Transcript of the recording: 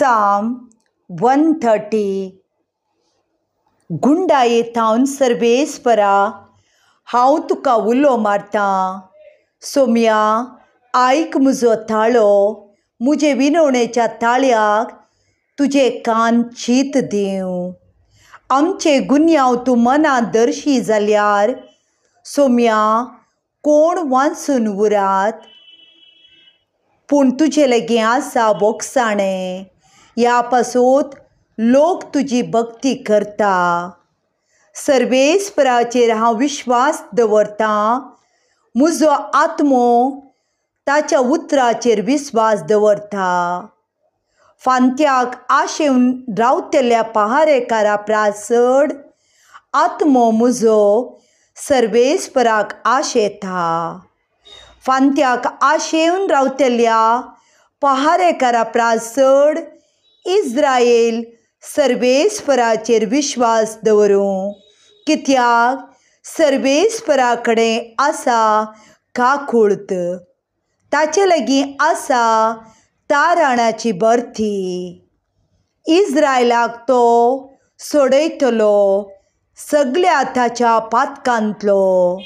Psalm 130 गुंडायेतावन सर्वेस्परा हांव तुका उलो मारतां. सोम्या आयक म्हजो ताळो, मुजे विनवणेच्या ताळ्याक तुजे कान चीत दिवं. आमचे गुन्यांव तूं मनांत दर्शी जाल्यार सोम्या कोण वाचून उरात. पूण तुजे लागीं आसा बोगसाणें, ह्या पासून लोक तुजी भक्ती करता. सर्वेस्पराचेर हांव विश्वास दवरतां, म्हजो आत्मो ताच्या उतराचेर विस्वास दवरता. फांत्याक आशेवन रावतल्या पहारेकारा प्रासड आत्मो म्हजो सर्वेस्पराक आशेता. फांत्याक आशेवन रावतल्या पहारेकारा प्रासड इस्रायेल सर्वेस्पराचेर विश्वास दवरूं, कित्याक सर्वेस्परा कडेन आसा काकूळट. ताचे लागीं आसा तारणाची बर्ती. इस्रायलाक तो सोडयतलो सगळ्या ताच्या पातकांतलो.